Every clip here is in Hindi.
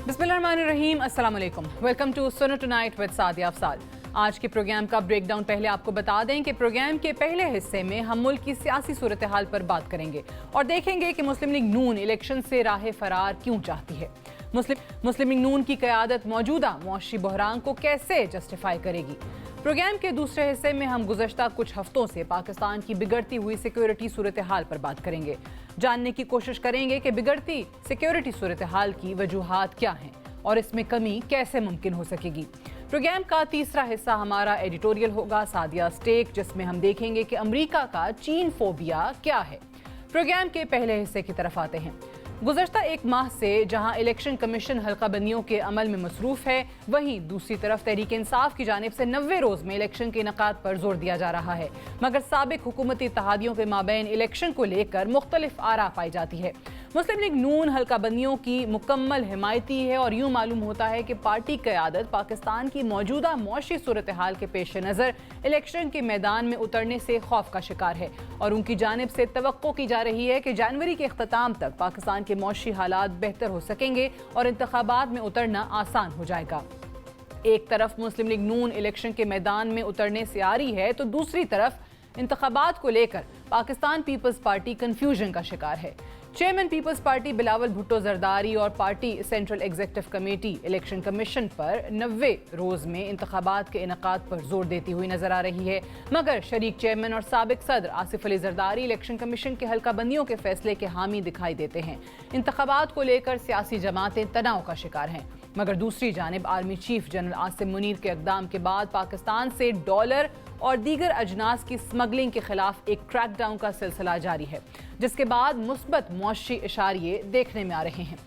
बिस्मिल्लाहिर्रहमानिर्रहीम, अस्सलाम वालेकुम। वेलकम टू सुनो टुनाइट विद सादिया अफसाल। आज के प्रोग्राम का ब्रेकडाउन पहले आपको बता दें कि प्रोग्राम के पहले हिस्से में हम मुल्क की सियासी सूरत हाल पर बात करेंगे और देखेंगे कि मुस्लिम लीग नून इलेक्शन से राह फरार क्यों चाहती है। मुस्लिम लीग नून की क़यादत मौजूदा मुआशी बहरान को कैसे जस्टिफाई करेगी। प्रोग्राम के दूसरे हिस्से में हम गुज़श्ता कुछ हफ्तों से पाकिस्तान की बिगड़ती हुई सिक्योरिटी सूरत हाल पर बात करेंगे। जानने की कोशिश करेंगे कि बिगड़ती सिक्योरिटी सूरत हाल की वजूहात क्या हैं और इसमें कमी कैसे मुमकिन हो सकेगी। प्रोग्राम का तीसरा हिस्सा हमारा एडिटोरियल होगा सादिया स्टेक, जिसमें हम देखेंगे कि अमेरिका का चीन फोबिया क्या है। प्रोग्राम के पहले हिस्से की तरफ आते हैं। गुज़श्ता एक माह से जहां इलेक्शन कमीशन हल्का बंदियों के अमल में मसरूफ़ है, वहीं दूसरी तरफ तहरीक इंसाफ की जानिब से 90 रोज़ में इलेक्शन के इनेकाद पर जोर दिया जा रहा है, मगर साबिक हुकूमती इत्तेहादियों के माबैन इलेक्शन को लेकर मुख्तलिफ आरा पाई जाती है। मुस्लिम लीग नून हल्का बंदियों की मुकम्मल हिमायती है और यूँ मालूम होता है कि पार्टी क़यादत पाकिस्तान की मौजूदा मुआशी सूरत हाल के पेश नज़र इलेक्शन के मैदान में उतरने से खौफ का शिकार है और उनकी जानिब से तवक्को की जा रही है कि जनवरी के अख्ताम तक पाकिस्तान के मौशी हालात बेहतर हो सकेंगे और इंतखाबात में उतरना आसान हो जाएगा। एक तरफ मुस्लिम लीग नून इलेक्शन के मैदान में उतरने से आ रही है तो दूसरी तरफ इंतखाबात को लेकर पाकिस्तान पीपल्स पार्टी कंफ्यूजन का शिकार है। Chairman Peoples Party Bilawal Bhutto Zardari और party central executive committee election commission पर 90 रोज़ में इंतखाबात के इनेकाद पर जोर देती हुई नजर आ रही है, मगर शरीक चेयरमैन और साबिक सदर आसिफ अली जरदारी इलेक्शन कमीशन के हल्का बंदियों के फैसले के हामी दिखाई देते हैं। इंतखाबात को लेकर सियासी जमातें तनाव का शिकार हैं, मगर दूसरी जानिब army chief general Asim Munir के इक़दाम के बाद पाकिस्तान से डॉलर और दीगर अजनास की स्मगलिंग के खिलाफ एक क्रैकडाउन का सिलसिला जारी है, जिसके बाद मुस्बत मुआशी इशारे देखने में आ रहे हैं।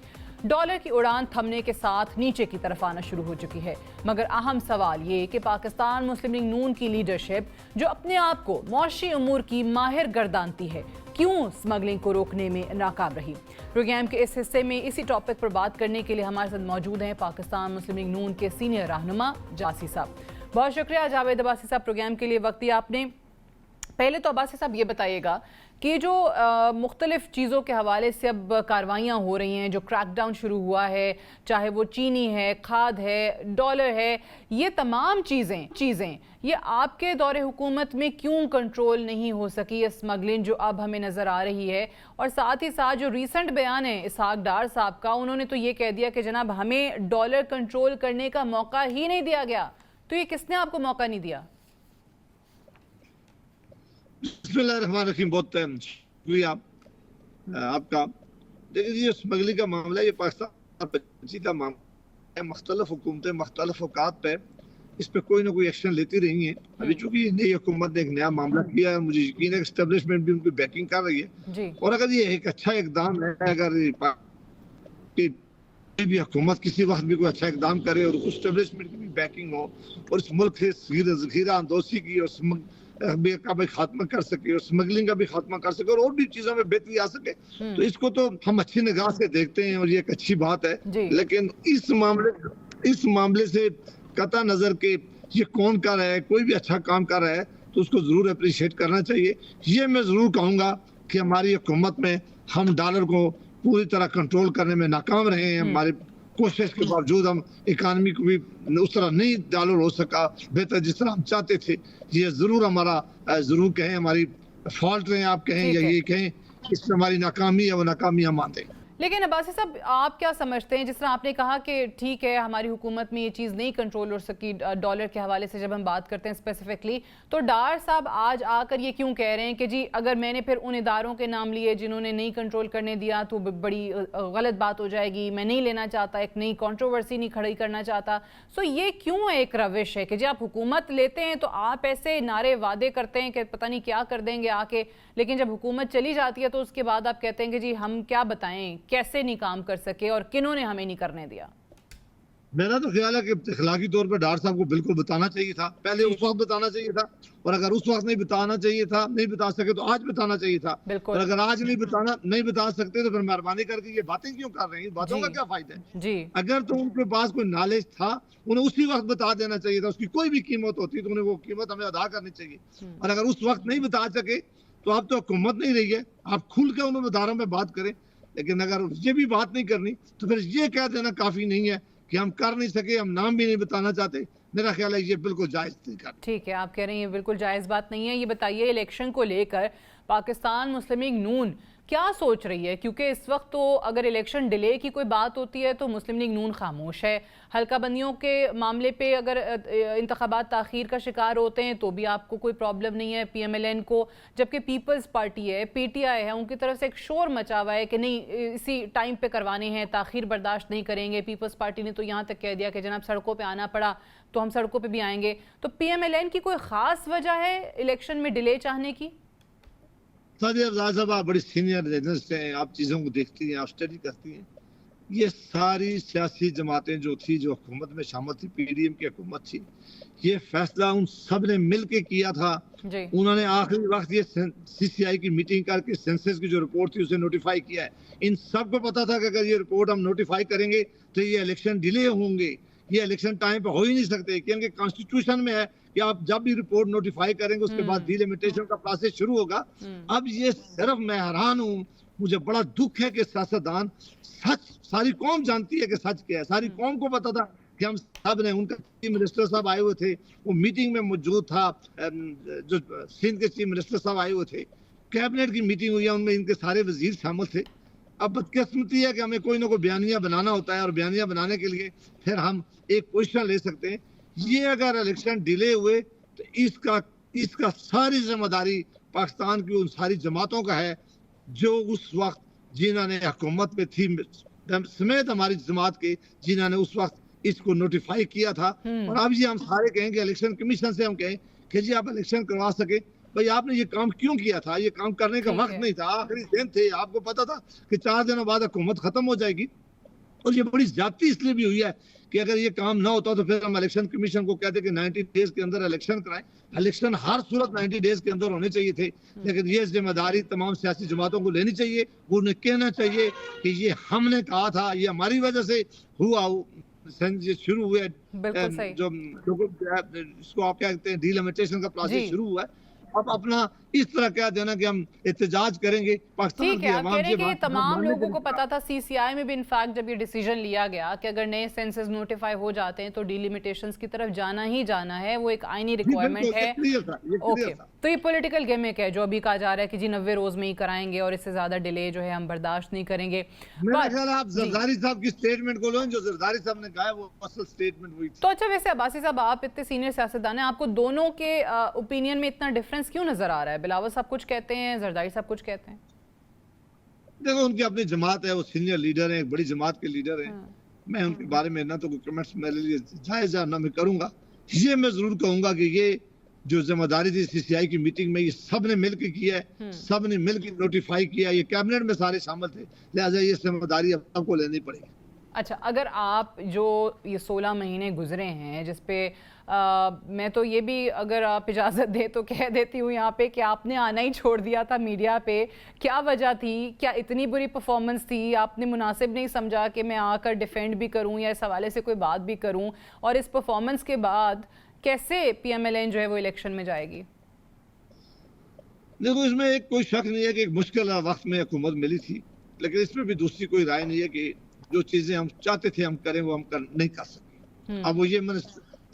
डॉलर की उड़ान थमने के साथ नीचे की तरफ आना शुरू हो चुकी है, मगर अहम सवाल ये कि पाकिस्तान मुस्लिम लीग नून की लीडरशिप जो अपने आप को मुआशी अमूर की माहिर गर्दानती है, क्यों स्मगलिंग को रोकने में नाकाम रही। प्रोग्राम के इस हिस्से में इसी टॉपिक पर बात करने के लिए हमारे साथ मौजूद हैं पाकिस्तान मुस्लिम लीग नून के सीनियर रहनुमा अब्बासी साहब। बहुत शुक्रिया जावेद अब्बासी साहब प्रोग्राम के लिए वक्त दिया आपने। पहले तो अब्बासी साहब ये बताइएगा कि जो मुख्तलिफ चीज़ों के हवाले से अब कार्रवाइयाँ हो रही हैं, जो क्रैकडाउन शुरू हुआ है, चाहे वो चीनी है, खाद है, डॉलर है, ये तमाम चीज़ें ये आपके दौरे हुकूमत में क्यों कंट्रोल नहीं हो सकी, ये स्मगलिंग जो अब हमें नज़र आ रही है। और साथ ही साथ जो रिसेंट बयान है इसहाक डार साहब का, उन्होंने तो ये कह दिया कि जनाब हमें डॉलर कंट्रोल करने का मौका ही नहीं दिया गया। तो ये किसने आपको मौका नहीं दिया? बिस्मिल्लाहिर्रहमानिर्रहीम, बहुत शुक्रिया आपका। देखिए, ये स्मगलिंग का मामला ये पाकिस्तान पेचीदा मामला है। मुख्तलिफ हुकूमतें मुख्तलिफ औकात पे इस पे कोई ना कोई एक्शन लेती रही हैं। अभी चूंकि नई हुकूमत ने एक नया मामला किया है, मुझे यकीन है कि एस्टेब्लिशमेंट भी उनकी बैकिंग कर रही है। और अगर ये एक अच्छा इकदाम है, अगर भी हुकूमत किसी वक्त भी कोई अच्छा इकदाम करे और एस्टेब्लिशमेंट की भी बैकिंग हो और इस मुल्क से ज़ख़ीरा अंदोसी की और का भी खात्मा कर सके और स्मगलिंग का भी खात्मा कर सके और भी चीजों में बेहतरी आ सके, तो इसको तो हम अच्छी निगाह से देखते हैं और ये एक अच्छी बात है। लेकिन इस मामले से कता नजर के ये कौन कर रहा है, कोई भी अच्छा काम कर रहा है तो उसको जरूर अप्रिशिएट करना चाहिए। ये मैं जरूर कहूंगा कि हमारी हुकूमत में हम डॉलर को पूरी तरह कंट्रोल करने में नाकाम रहे हैं। हमारी कोशिश के बावजूद हम इकानमी को भी उस तरह नहीं डॉलर हो सका बेहतर जिस तरह हम चाहते थे। ये जरूर हमारा जरूर कहें हमारी फॉल्ट रहे, आप कहें या ये कहें इसमें हमारी नाकामी है, वो नाकामी हम मानते हैं। लेकिन अब्बासी साहब, आप क्या समझते हैं, जिस तरह आपने कहा कि ठीक है हमारी हुकूमत में ये चीज़ नहीं कंट्रोल हो सकी डॉलर के हवाले से, जब हम बात करते हैं स्पेसिफिकली, तो डार साहब आज आकर ये क्यों कह रहे हैं कि जी अगर मैंने फिर उन इदारों के नाम लिए जिन्होंने नहीं कंट्रोल करने दिया तो बड़ी गलत बात हो जाएगी, मैं नहीं लेना चाहता, एक नई कंट्रोवर्सी नहीं खड़ी करना चाहता। सो ये क्यों एक रविश है कि जी आप हुकूमत लेते हैं तो आप ऐसे नारे वादे करते हैं कि पता नहीं क्या कर देंगे आके, लेकिन जब हुकूमत चली जाती है तो उसके बाद आप कहते हैं कि जी हम क्या बताएं, कैसे नहीं काम कर सके और किन्होंने हमें नहीं करने दिया। मेरा तो ख्याल है कि इखलाकी तौर पर डार साहब को बिल्कुल बताना चाहिए था, पहले उस वक्त बताना चाहिए था, और अगर उस वक्त नहीं बताना चाहिए था, नहीं बता सके तो आज बताना चाहिए था। और अगर आज नहीं बता सकते तो फिर मेहरबानी करके ये बातें क्यों कर रहे हैं, बातों का क्या फायदा है जी। अगर तो उनके पास कोई नॉलेज था उन्हें उसी वक्त बता देना चाहिए था, उसकी कोई भी कीमत होती तो उन्हें वो कीमत हमें अदा करनी चाहिए। और अगर उस वक्त नहीं बता सके तो आप तो हुकूमत नहीं रही है, आप खुल के उन इदारों में बात करें। लेकिन अगर ये भी बात नहीं करनी तो फिर ये कह देना काफी नहीं है कि हम कर नहीं सके, हम नाम भी नहीं बताना चाहते। मेरा ख्याल है ये बिल्कुल जायज तरीका। ठीक है, आप कह रहे हैं ये बिल्कुल जायज बात नहीं है। ये बताइए, इलेक्शन को लेकर पाकिस्तान मुस्लिम लीग नून क्या सोच रही है? क्योंकि इस वक्त तो अगर इलेक्शन डिले की कोई बात होती है तो मुस्लिम लीग नून खामोश है। हल्का बंदियों के मामले पे अगर इंतखाबात ताखीर का शिकार होते हैं तो भी आपको कोई प्रॉब्लम नहीं है PMLN को, जबकि पीपल्स पार्टी है, PTI है, उनकी तरफ से एक शोर मचा हुआ है कि नहीं इसी टाइम पे करवाने हैं, ताखीर बर्दाश्त नहीं करेंगे। पीपल्स पार्टी ने तो यहाँ तक कह दिया कि जनाब सड़कों पर आना पड़ा तो हम सड़कों पर भी आएंगे। तो PMLN की कोई ख़ास वजह है इलेक्शन में डिले चाहने की? सादिया अफजाल साहब, आप बड़ी सीनियर जर्नलिस्ट हैं, आप चीज़ों को देखती हैं, आप स्टडी करती हैं। ये सारी सियासी जमातें जो थी, जो हुकूमत में शामिल थी, PDM की हुकूमत थी, ये फैसला उन सब ने मिल के किया था। उन्होंने आखिरी वक्त ये CCI की मीटिंग करके सेंसस की जो रिपोर्ट थी उसे नोटिफाई किया है। इन सबको पता था कि अगर ये रिपोर्ट हम नोटिफाई करेंगे तो ये इलेक्शन डिले होंगे, ये इलेक्शन टाइम पे हो ही नहीं सकते, क्योंकि कॉन्स्टिट्यूशन में है कि आप जब भी रिपोर्ट नोटिफाई करेंगे उसके बाद डिलिमिटेशन का प्रोसेस शुरू होगा। अब ये सिर्फ मैं हैरान हूँ, मुझे बड़ा दुख है कि सियासतदान, सच सारी कौम जानती है कि सच क्या है, सारी कौम को पता था कि हम सब ने, उनका चीफ मिनिस्टर साहब आए हुए थे, वो मीटिंग में मौजूद था, जो सिंध के चीफ मिनिस्टर साहब आए हुए थे, कैबिनेट की मीटिंग हुई है, उनमें इनके सारे वजीर शामिल थे। अब बदकिस्मती है कि हमें कोई ना कोई बयानिया बनाना होता है और बयानिया बनाने के लिए फिर हम एक पोजीशन ले सकते हैं। ये अगर इलेक्शन डिले हुए तो इसका सारी जिम्मेदारी पाकिस्तान की उन सारी जमातों का है जो उस वक्त जिन्होंने हुकूमत में थी, समेत हमारी जमात के, जिन्होंने उस वक्त इसको नोटिफाई किया था। और अब ये हम सारे कहेंगे, इलेक्शन कमीशन से हम कहें कि जी आप इलेक्शन करवा सके, भाई आपने ये काम क्यों किया था? ये काम करने का वक्त नहीं था, आखिरी दिन थे, आपको पता था कि 4 दिनों बाद हुकूमत खत्म हो जाएगी। और ये बड़ी ज्यादती इसलिए भी हुई है कि अगर ये काम ना होता तो फिर हम इलेक्शन कमीशन को कहते कि 90 डेज के अंदर इलेक्शन कराएं। इलेक्शन हर सूरत 90 डेज के अंदर होने चाहिए थे, लेकिन ये जिम्मेदारी तमाम सियासी जमातों को लेनी चाहिए। उन्हें कहना चाहिए कि ये हमने कहा था, ये हमारी वजह से हुआ, शुरू हुए जो इसको आप क्या कहते हैं, डिलिमिटेशन का प्रोसेस शुरू हुआ है। अब अपना इस तरह कह देना कि हम एहतजाज करेंगे, पाकिस्तान की आवाम के तमाम लोगों को पता था। CCI में भी इनफैक्ट जब ये डिसीजन लिया गया कि अगर नए सेंसस नोटिफाई हो जाते हैं तो डिलिमिटेशंस की तरफ जाना ही जाना है, वो एक आईनी रिक्वायरमेंट है। ओके, तो ये पॉलिटिकल गिमिक है जो अभी कहा जा रहा है कि जी 90 रोज में ही कराएंगे और इससे ज्यादा डिले जो है हम बर्दाश्त नहीं करेंगे। आप जरदारी साहब की स्टेटमेंट को लो, जो जरदारी साहब ने कहा है वो असल स्टेटमेंट हुई थी। तो अच्छा, वैसे अब्बासी साहब, आप इतने सीनियर सियासतदान हैं, आपको दोनों के ओपिनियन में इतना डिफरेंस क्यों नजर आ रहा है? बिलावल साहब कुछ कहते हैं, जरदारी साहब कुछ कहते हैं। देखो, उनकी अपनी जमात है, वो सीनियर लीडर है, एक बड़ी जमात के लीडर है। मैं उनके बारे में ना तो कोई कमेंट्स मेरे लिए जायज ना मैं करूंगा। ये मैं जरूर कहूंगा कि ये जो जिम्मेदारी थी CCI की मीटिंग में, ये सब ने मिलकर किया है, सब ने मिलकर नोटिफाई किया, ये कैबिनेट में सारे शामिल थे, लिहाजा ये जिम्मेदारी अब सबको लेनी पड़ेगी। अच्छा, अगर आप जो ये 16 महीने गुजरे हैं जिसपे मैं तो ये भी अगर आप इजाज़त दें तो कह देती हूँ यहाँ पे कि आपने आना ही छोड़ दिया था मीडिया पे, क्या वजह थी? क्या इतनी बुरी परफॉर्मेंस थी, आपने मुनासिब नहीं समझा कि मैं आकर डिफेंड भी करूँ या इस हवाले से कोई बात भी करूँ? और इस परफॉर्मेंस के बाद कैसे PMLN जो है वो इलेक्शन में जाएगी? देखो, इसमें एक कोई शक नहीं है कि एक मुश्किल वक्त में हुकूमत मिली थी, लेकिन इसमें भी दूसरी कोई राय नहीं है कि जो चीजें हम चाहते थे हम करें वो हम नहीं कर सके। अब वो ये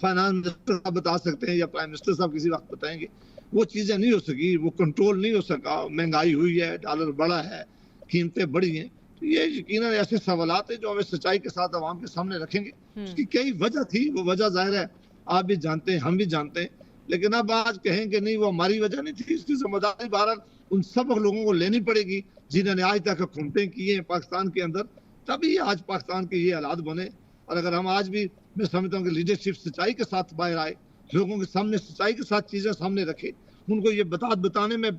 फाइनेंस मिनिस्टर साहब बता सकते हैं या प्राइम मिनिस्टर साहब किसी वक्त बताएंगे, वो चीजें नहीं हो सकी, वो कंट्रोल नहीं हो सका। महंगाई हुई है, डॉलर बढ़ा है, कीमतें बढ़ी हैं, तो ये यकीनन ऐसे सवालात है जो हमें सच्चाई के साथ आवाम के सामने रखेंगे। उसकी कई वजह थी, वो वजह जाहिर है आप भी जानते हैं, हम भी जानते हैं, लेकिन अब आज कहेंगे नहीं वो हमारी वजह नहीं थी, इसकी जिम्मेदारी बहरहाल उन सब लोगों को लेनी पड़ेगी जिन्होंने आज तक हुकूमतें की हैं पाकिस्तान के अंदर, तभी आज पाकिस्तान के ये हालात बने। और अगर हम आज भी, मैं समझता हूँ कि लीडरशिप सच्चाई के साथ बाहर आए, लोगों के सामने सच्चाई के साथ चीजें सामने रखे, उनको ये बताने में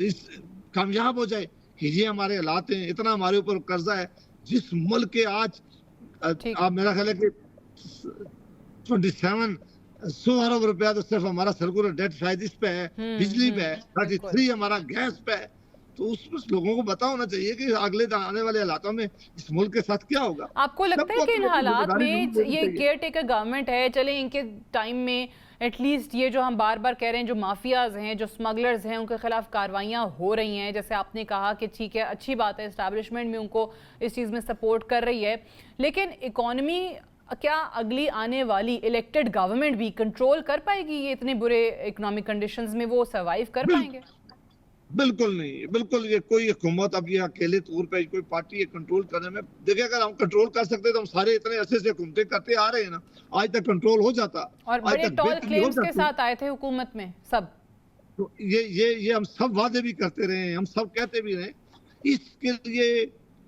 इस कामयाब हो जाए कि ये हमारे हालात हैं, इतना हमारे ऊपर कर्जा है। जिस मुल्क के आज आप मेरा ख्याल है कि 100 अरब रुपया तो सिर्फ हमारा सर्कुलर डेट शायद इस पे है, बिजली पे है, 33 हमारा गैस पे है, तो उस लोगों को पता होना चाहिए कि अगले आने वाले हालातों में इस मुल्क के साथ क्या होगा। आपको लगता है कि इन हालात में ये केयर टेकर गवर्नमेंट है, चले इनके टाइम में एटलीस्ट ये जो हम बार बार कह रहे हैं, जो माफियाज हैं, जो स्मगलर्स हैं, उनके खिलाफ कार्रवाइयाँ हो रही हैं। जैसे आपने कहा कि ठीक है, अच्छी बात है, इस्टेब्लिशमेंट भी उनको इस चीज़ में सपोर्ट कर रही है, लेकिन इकॉनमी क्या अगली आने वाली इलेक्टेड गवर्नमेंट भी कंट्रोल कर पाएगी? ये इतने बुरे इकोनॉमिक कंडीशंस में वो सर्वाइव कर पाएंगे? बिल्कुल नहीं, बिल्कुल। ये कोई हुकूमत अब ये अकेले तौर पे कोई पार्टी ये कंट्रोल करने में, देखिए अगर हम कंट्रोल कर सकते तो हम सारे इतने अरसे से हुकूमतें करते आ रहे हैं ना, आज तक कंट्रोल हो जाता। और बड़े टॉल क्लेम्स के साथ आए थे हुकूमत में सब। तो ये हम सब वादे भी करते रहे हैं, हम सब कहते भी रहे। इसके लिए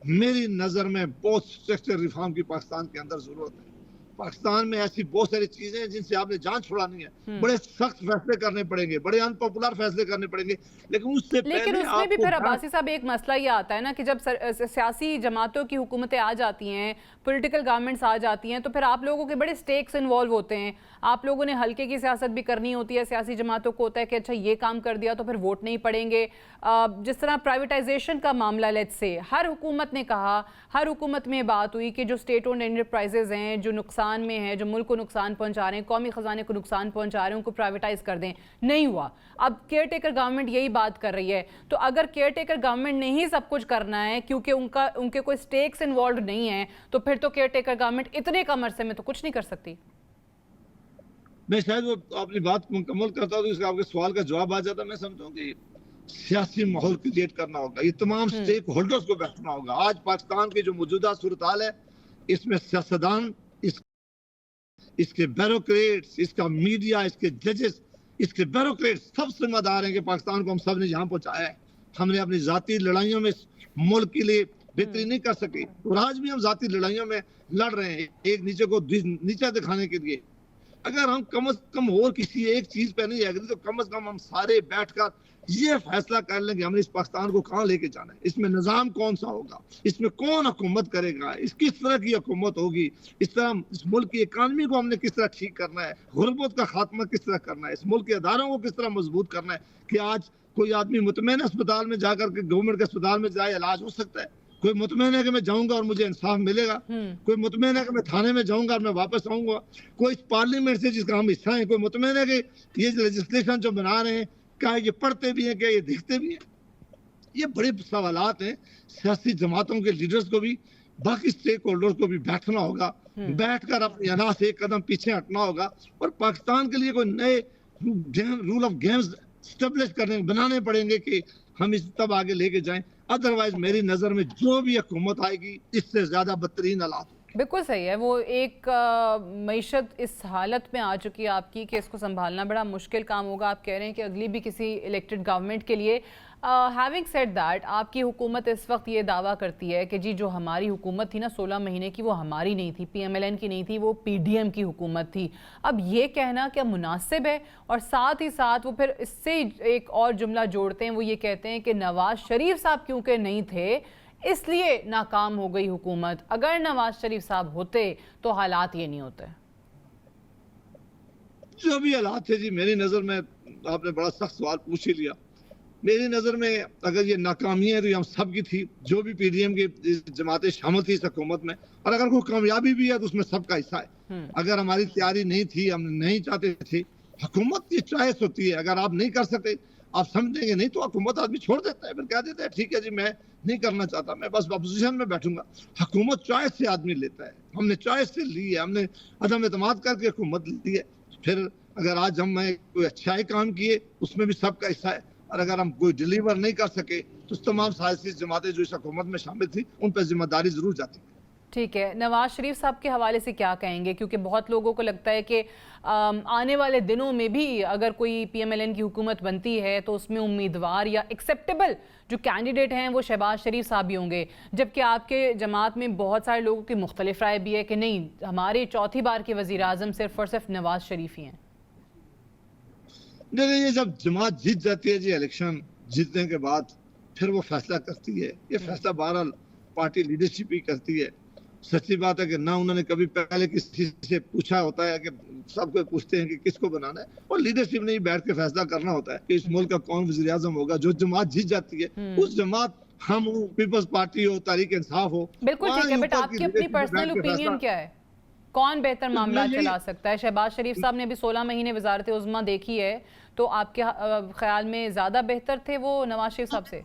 मेरी नजर में बहुत स्ट्रक्चर रिफॉर्म की पाकिस्तान के अंदर जरूरत है। पाकिस्तान में ऐसी बहुत सारी चीजें हैं जिनसे आपने जान छुड़ानी है। बड़े सख्त फैसले करने पड़ेंगे, बड़े अनपॉपुलर फैसले करने पड़ेंगे, लेकिन उससे उसमें भी फिर अब्बासी साहब एक मसला ये आता है ना कि जब सियासी जमातों की हुकूमतें आ जाती हैं, पॉलिटिकल गवर्नमेंट्स आ जाती हैं, तो फिर आप लोगों के बड़े स्टेक्स इन्वॉल्व होते हैं। आप लोगों ने हल्के की सियासत भी करनी होती है, सियासी जमातों को होता है कि अच्छा ये काम कर दिया तो फिर वोट नहीं पड़ेंगे। जिस तरह प्राइवेटाइजेशन का मामला, लेट्स से हर हुकूमत ने कहा, हर हुकूमत में बात हुई कि जो स्टेट ओन्ड एंटरप्राइजेज हैं, जो नुकसान में है, जो मुल्क को नुकसान पहुंचा रहे हैं, कौमी खजाने को नुकसान पहुंचा रहे हैं, उनको प्राइवेटाइज कर दें। नहीं हुआ। अब केयर टेकर गवर्नमेंट यही बात कर रही है। तो अगर केयर टेकर गवर्नमेंट ने ही सब कुछ करना है क्योंकि उनके कोई स्टेक्स इन्वॉल्व नहीं है, तो फिर तो केयर टेकर गवर्नमेंट इतने कम अरसे में तो कुछ नहीं कर सकती। मैं शायद वो अपनी बात मुकम्मल करता हूँ तो इसका आपके सवाल का जवाब आ जाता। मैं समझता हूँ कि सियासी माहौल क्रिएट करना होगा, ये तमाम स्टेक होल्डर्स को बैठना होगा। आज पाकिस्तान की जो मौजूदा सूरत हाल है, इसमें सियासतदान, इसके ब्यूरोक्रेट्स, इसका मीडिया, इसके जजेस, इसके ब्यूरोक्रेट्स सब जिम्मेदार हैं कि पाकिस्तान को हम सब ने यहाँ पहुंचाया है। हमने अपनी जाती लड़ाइयों में मुल्क के लिए बेहतरी नहीं कर सके, और आज भी हम जाती लड़ाइयों में लड़ रहे हैं, एक नीचे को नीचा दिखाने के लिए। अगर हम कम से कम और किसी एक चीज पे नहीं एग्री, तो कम से कम हम सारे बैठकर ये फैसला कर लें कि हमने इस पाकिस्तान को कहाँ लेके जाना है, इसमें निजाम कौन सा होगा, इसमें कौन हुकूमत करेगा, इस किस तरह की हुकूमत होगी, इस तरह इस मुल्क की इकानमी को हमने किस तरह ठीक करना है, गुर्बत का खात्मा किस तरह करना है, इस मुल्क के अदारों को किस तरह मजबूत करना है कि आज कोई आदमी मुतमैन अस्पताल में जाकर के, गवर्नमेंट के अस्पताल में जाए, इलाज हो सकता है। कोई मुतमैन है कि मैं जाऊंगा और मुझे इंसाफ मिलेगा, कोई मुतमैन है कि मैं थाने में जाऊंगा और मैं वापस आऊंगा, कोई इस पार्लियामेंट से जिसका हम हिस्सा है, कोई मुतमैन है कि ये लेजिस्लेशन जो बना रहे हैं क्या ये पढ़ते भी हैं, क्या ये दिखते भी हैं। ये बड़े सवालात हैं। सियासी जमातों के लीडर्स को भी, बाकी स्टेक होल्डर्स को भी बैठना होगा, बैठकर अपनी अना से एक कदम पीछे हटना होगा और पाकिस्तान के लिए कोई नए रूल ऑफ गेम्स स्टेब्लिश बनाने पड़ेंगे कि हम इस तब आगे लेके जाएं। अदरवाइज मेरी नजर में जो भी हुकूमत आएगी इससे ज्यादा बदतरीन हालात। बिल्कुल सही है। वो एक मईशत इस हालत में आ चुकी है आपकी कि इसको संभालना बड़ा मुश्किल काम होगा। आप कह रहे हैं कि अगली भी किसी इलेक्टेड गवर्नमेंट के लिए। हैविंग सेड दैट, आपकी हुकूमत इस वक्त ये दावा करती है कि जी जो हमारी हुकूमत थी ना 16 महीने की, वो हमारी नहीं थी, PMLN की नहीं थी, वो PDM की हुकूमत थी। अब ये कहना क्या मुनासिब है? और साथ ही साथ वो फिर इससे एक और जुमला जोड़ते हैं, वो ये कहते हैं कि नवाज शरीफ साहब क्योंकि नहीं थे इसलिए नाकाम हो गई हुकूमत। अगर नवाज शरीफ साहब होते तो हालात ये नहीं होते। जो भी हालात थे जी, मेरी नजर में, आपने बड़ा सख्त सवाल पूछ ही लिया। मेरी नजर में अगर ये नाकामी है तो ये हम सब की थी, जो भी PDM की जमातें शामिल थी इस हुकूमत में, और अगर कोई कामयाबी भी है तो उसमें सबका हिस्सा है। अगर हमारी तैयारी नहीं थी, हम नहीं चाहते थे, हुकूमत की चॉइस होती है। अगर आप नहीं कर सकते, आप समझेंगे नहीं, तो हुकूमत आदमी छोड़ देता है, फिर कह देता है ठीक है जी मैं नहीं करना चाहता, मैं बस अपोजिशन में बैठूंगा। हुकूमत चॉइस से आदमी लेता है, हमने चॉइस से ली है, हमने अदम एतमाद करके हुकूमत ली है। फिर अगर आज हम कोई अच्छाई काम किए उसमें भी सबका हिस्सा है, और अगर हम कोई डिलीवर नहीं कर सके तो तमाम सियासी जमातें जो इस हुकूमत में शामिल थी उन पर जिम्मेदारी जरूर जाती है। ठीक है, नवाज शरीफ साहब के हवाले से क्या कहेंगे? क्योंकि बहुत लोगों को लगता है कि आने वाले दिनों में भी अगर कोई PMLN की हुकूमत बनती है तो उसमें उम्मीदवार या एक्सेप्टेबल जो कैंडिडेट हैं वो शहबाज शरीफ साहब भी होंगे, जबकि आपके जमात में बहुत सारे लोगों की मुख्तलिफ राय भी है कि नहीं, हमारे चौथी बार के वज़ीर आज़म सिर्फ और सिर्फ नवाज शरीफ ही हैं। नहीं, ये जब जमात जीत जाती है जी, इलेक्शन जीतने के बाद फिर वो फैसला करती है। ये फैसला बहरहाल पार्टी लीडरशिप ही करती है। सच्ची बात है कि ना उन्होंने कभी पहले किसी से पूछा होता है, कि सबको पूछते हैं कि किसको बनाना है, और लीडरशिप ने ही बैठ के फैसला करना होता है कि इस मुल्क का कौन वज़ीर आज़म होगा। जो जमात जीत जाती है उस जमात, हम हो, पीपल्स पार्टी हो, तहरीक इंसाफ हो, बिल्कुल ठीक है, बट आपकी अपनी पर्सनल ओपिनियन क्या है? कौन बेहतर मामला मैं चला सकता है? शहबाज शरीफ साहब ने भी 16 महीने वजारत उज़्मा देखी है, तो आपके ख्याल में ज्यादा बेहतर थे वो नवाज शरीफ साहब से?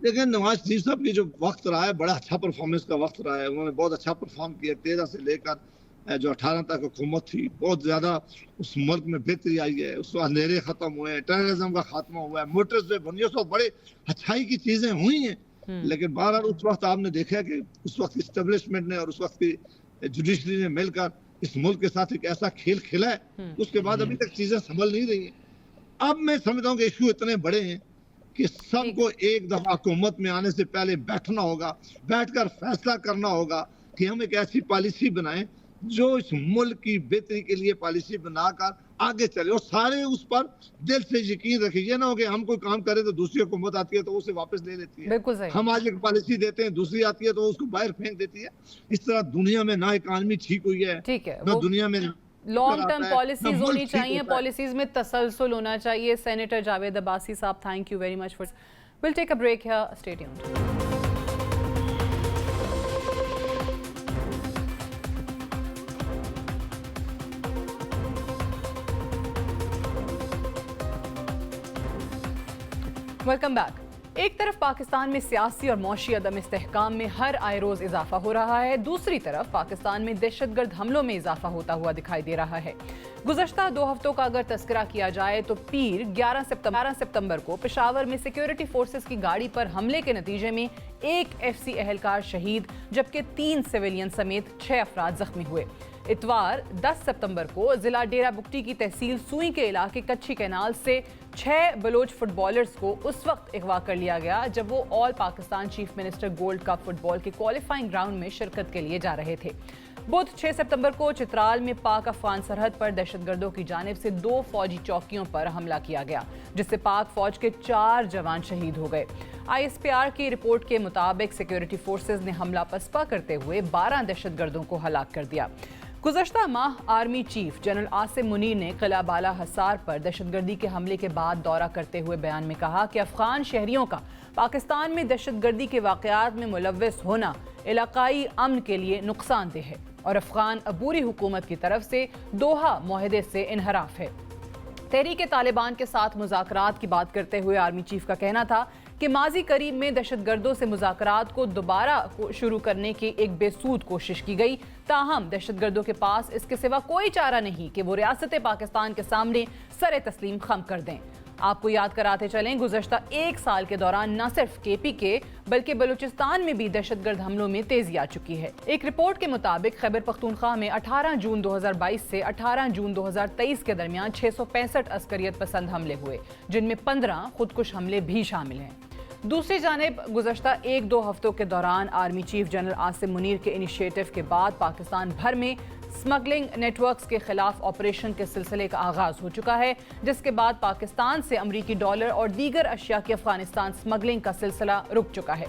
लेकिन नवाज शरीफ साहब की जो वक्त रहा है, बड़ा अच्छा परफॉर्मेंस का वक्त रहा है। उन्होंने बहुत अच्छा परफॉर्म किया। 13 से लेकर जो 18 तक हुकूमत थी, बहुत ज्यादा उस मुल्क में बेहतरी आई है। उस वक्त अंधेरे खत्म हुए हैं, टेररिज्म का खात्मा हुआ है, मोटर्स वे बनी, सब बड़े अच्छाई की चीजें हुई हैं। लेकिन बहरहाल उस वक्त आपने देखा कि उस वक्त इस्टेब्लिशमेंट ने और उस वक्त की जुडिशरी ने मिलकर इस मुल्क के साथ एक ऐसा खेल खेला है, उसके बाद अभी तक चीजें संभल नहीं रही हैं। अब मैं समझता हूँ कि इशू इतने बड़े हैं कि सबको एक दफा हुकूमत में आने से पहले बैठना होगा, बैठकर फैसला करना होगा कि हम एक ऐसी पॉलिसी बनाएं जो इस मुल्क की बेहतरी के लिए पॉलिसी बनाकर आगे चले, और सारे उस पर दिल से यकीन रखें। ये ना हो कि हम कोई काम करें तो दूसरी हुकूमत आती है तो उसे वापस ले लेती है। बिल्कुल सही। हम आज एक पॉलिसी देते हैं, दूसरी आती है तो उसको बाहर फेंक देती है। इस तरह दुनिया में ना इकॉनमी ठीक हुई है, ठीक है, ना दुनिया में लॉन्ग टर्म पॉलिसीज होनी चाहिए, पॉलिसीज में तसलसल होना चाहिए। Senator Javed Abbasi sahab, thank you very much for. Will take a break here, stay tuned. Welcome back. एक तरफ पाकिस्तान में सियासी और मौशी अदम इस्तेहकाम में हर आए रोज इजाफा हो रहा है, दूसरी तरफ पाकिस्तान में दहशतगर्द हमलों में इजाफा होता हुआ दिखाई दे रहा है। गुज़श्ता 2 हफ्तों का अगर तस्करा किया जाए तो पीर 11 सितंबर को पेशावर में सिक्योरिटी फोर्सेस की गाड़ी पर हमले के नतीजे में एक FC एहलकार शहीद जबकि 3 सिविलियन समेत 6 अफराद जख्मी हुए। इतवार 10 सितंबर को जिला डेरा बुगटी की तहसील सुई के इलाके कच्ची कैनाल से 6 बलोच फुटबॉलर्स को उस वक्त अगवा कर लिया गया जब वो all Pakistan chief minister gold cup football के क्वालिफाइंग ग्राउंड में शिरकत के लिए जा रहे थे। बुध 6 सितंबर को चित्राल में पाक अफगान सरहद पर दहशतगर्दों की जानिब से 2 फौजी चौकियों पर हमला किया गया जिससे पाक फौज के 4 जवान शहीद हो गए। ISPR की रिपोर्ट के मुताबिक सिक्योरिटी फोर्सेज ने हमला पसपा करते हुए 12 दहशतगर्दों को हलाक कर दिया। गुज़श्ता माह army chief general Asim Munir ने किला बाला हसार पर दहशतगर्दी के हमले के बाद दौरा करते हुए बयान में कहा कि अफगान शहरियों का पाकिस्तान में दहशतगर्दी के वाक़यात में मुलव्वस होना इलाकाई अमन के लिए नुकसानदेह है और अफगान अबूरी हुकूमत की तरफ से दोहा मुआहदे से इनहराफ है। तहरीक तालिबान के साथ मुज़ाकरात की बात करते हुए आर्मी चीफ का कहना था कि माजी करीब में दहशतगर्दों से मुज़ाकरात को दोबारा शुरू करने की एक बेसूद कोशिश की गई, ताहम दहशतगर्दों के पास इसके सिवा कोई चारा नहीं कि वो रियासत पाकिस्तान के सामने सर तस्लीम खम कर दें। आपको याद कराते चलें, गुज़श्ता 1 साल के दौरान न सिर्फ KPK बल्कि बलूचिस्तान में भी दहशतगर्द हमलों में तेजी आ चुकी है। एक रिपोर्ट के मुताबिक खैबर पख्तूनख्वा में 18 जून 2022 से 18 जून 2023 के दरमियान 665 अस्करियत पसंद हमले हुए जिनमें 15 खुदकुश हमले भी शामिल हैं। दूसरी जानिब गुज़श्ता 1-2 हफ्तों के दौरान army chief general Asim Munir के इनिशिएटिव के बाद पाकिस्तान भर में स्मगलिंग नेटवर्क्स के खिलाफ ऑपरेशन के सिलसिले का आगाज हो चुका है जिसके बाद पाकिस्तान से अमरीकी डॉलर और दीगर अशिया की अफगानिस्तान स्मगलिंग का सिलसिला रुक चुका है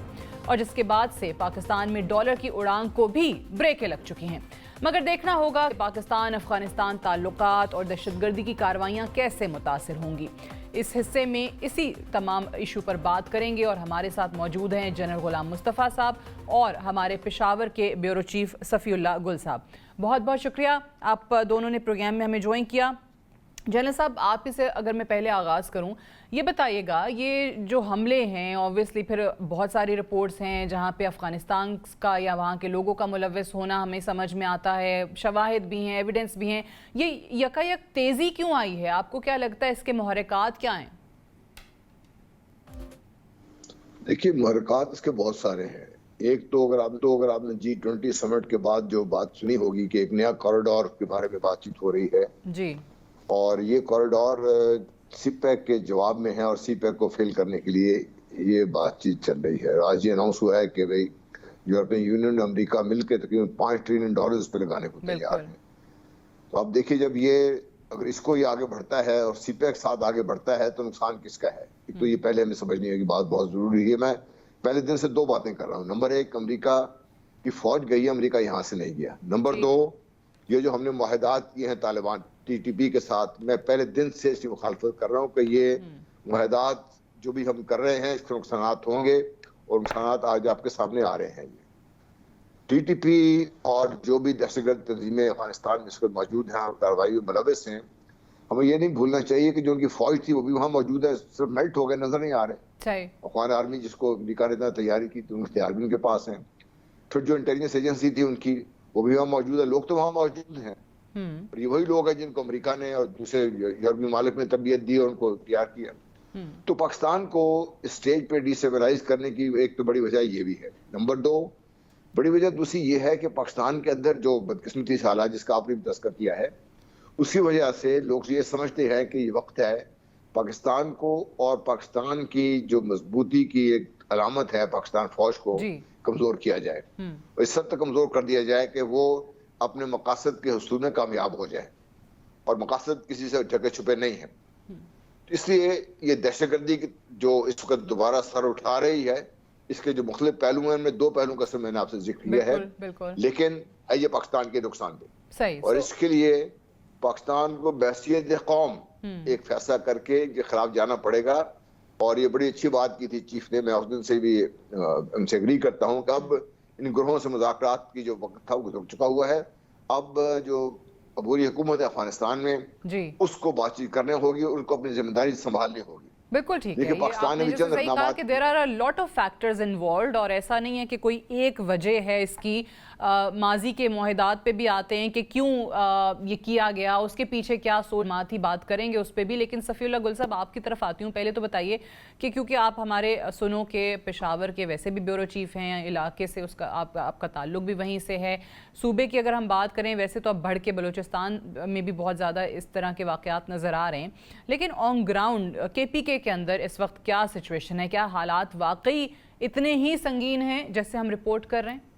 और जिसके बाद से पाकिस्तान में डॉलर की उड़ान को भी ब्रेकें लग चुकी हैं। मगर देखना होगा कि पाकिस्तान अफगानिस्तान ताल्लुकात और दहशतगर्दी की कार्रवाइयाँ कैसे मुतासिर होंगी। इस हिस्से में इसी तमाम इशू पर बात करेंगे और हमारे साथ मौजूद हैं जनरल गुलाम मुस्तफ़ा साहब और हमारे पेशावर के ब्यूरो चीफ सफ़ीउल्लाह गुल साहब। बहुत बहुत शुक्रिया आप दोनों ने प्रोग्राम में हमें ज्वाइन किया। जनरल साहब, आप इसे अगर मैं पहले आगाज़ करूं, ये बताइएगा ये जो हमले हैं ऑब्वियसली फिर बहुत सारी रिपोर्ट्स हैं जहां पे अफ़गानिस्तान का या वहां के लोगों का मुलव्वस होना हमें समझ में आता है, शवाहिद भी हैं, एविडेंस भी हैं, ये यकायक तेज़ी क्यों आई है? आपको क्या लगता है इसके मुहर्रिकात क्या हैं? देखिए, मुहर्रिकात इसके बहुत सारे हैं। एक तो अगर आपने G20 समिट के बाद जो बात सुनी होगी कि एक नया कॉरिडोर के बारे में बातचीत हो रही है जी, और ये कॉरिडोर CPEC के जवाब में है और CPEC को फेल करने के लिए ये बातचीत चल रही है। आज ये अनाउंस हुआ है कि भाई यूरोपियन यूनियन और अमेरिका मिलकर तकरीबन $5 ट्रिलियन उस पर लगाने को तैयार है। तो अब देखिए, जब ये अगर इसको ये आगे बढ़ता है और CPEC साथ आगे बढ़ता है तो नुकसान किसका है? एक तो ये पहले हमें समझने की बात बहुत जरूरी है। मैं पहले दिन से 2 बातें कर रहा हूँ। नंबर 1, अमेरिका की फौज गई है, अमेरिका यहाँ से नहीं गया। नंबर 2, ये जो हमने मुआहदात किए हैं तालिबान TTP के साथ, मैं पहले दिन से इसकी मुखालफत कर रहा हूँ कि ये मुआहदात जो भी हम कर रहे हैं इसके नुकसान होंगे और नुकसान आज आपके सामने आ रहे हैं। टीटीपी और जो भी दहशतगर्द तंजीमें अफगानिस्तान में इसको मौजूद हैं और कार्रवाई में मुलविस हैं, हमें ये नहीं भूलना चाहिए कि जो उनकी फौज थी वो भी वहाँ मौजूद है, सिर्फ मेल्ट हो गए नजर नहीं आ रहे। अफगान आर्मी जिसको अमेरिका ने इतना तैयारी की थी, उनके आर्मी उनके पास है। फिर जो इंटेलिजेंस एजेंसी थी उनकी, वो भी वहाँ मौजूद है, लोग तो वहाँ मौजूद हैं। और ये वही लोग हैं जिनको अमेरिका ने और दूसरे यूरोपीय मुमालिक ने तरबियत दी और उनको तैयार किया। तो पाकिस्तान को स्टेज पे डिस्टेबलाइज करने की एक तो बड़ी वजह ये भी है। नंबर 2 बड़ी वजह दूसरी ये है कि पाकिस्तान के अंदर जो बदकिस्मती से हालात जिसका आपने भी तस्कर किया है, उसकी वजह से लोग ये समझते हैं कि ये वक्त है पाकिस्तान को और पाकिस्तान की जो मजबूती की एक अलामत है पाकिस्तान फौज को कमजोर किया जाए, इस हद तक कमजोर कर दिया जाए कि वो अपने मकासद के हुसूल में कामयाब हो जाए। और मकासद किसी से ढके छुपे नहीं है। इसलिए ये दहशतगर्दी जो इस वक्त दोबारा सर उठा रही है, इसके जो मुख्तलिफ पहलू हैं, उनमें 2 पहलुओं का मैंने आपसे जिक्र किया है, लेकिन ये पाकिस्तान के नुकसान थे। और इसके लिए पाकिस्तान को बहसियत कौम एक फैसला करके के खिलाफ जाना पड़ेगा। और ये बड़ी अच्छी बात की थी चीफ ने, मैं उस दिन से भी उनसे एग्री करता हूँ कि अब इन ग्रोहों से मुज़ाकरात की जो वक्त था वो गुज़र चुका हुआ है। अब जो अबूरी हुकूमत है अफगानिस्तान में, उसको बातचीत करने होगी, उनको अपनी जिम्मेदारी संभालनी होगी। बिल्कुल ठीक है। पाकिस्तान ने भी जैसे सही कहा कि there are a lot of factors involved, और ऐसा नहीं है कि कोई एक वजह है इसकी। माजी के मुआहदात पे भी आते हैं कि क्यों ये किया गया, उसके पीछे क्या सोच थी, बात करेंगे उस पर भी। लेकिन सफ़ीउल्लाह गुल साहब, आपकी तरफ आती हूँ। पहले तो बताइए कि क्योंकि आप हमारे सुनो के पेशावर के वैसे भी ब्यूरो चीफ हैं, इलाके से उसका आपका ताल्लुक भी वहीं से है। सूबे की अगर हम बात करें, वैसे तो अब बढ़ के बलूचिस्तान में भी बहुत ज़्यादा इस तरह के वाक़यात नज़र आ रहे हैं, लेकिन ऑन ग्राउंड KPK के अंदर इस वक्त क्या सिचुएशन है? क्या हालात वाकई इतने ही संगीन हैं जैसे हम रिपोर्ट कर रहे हैं?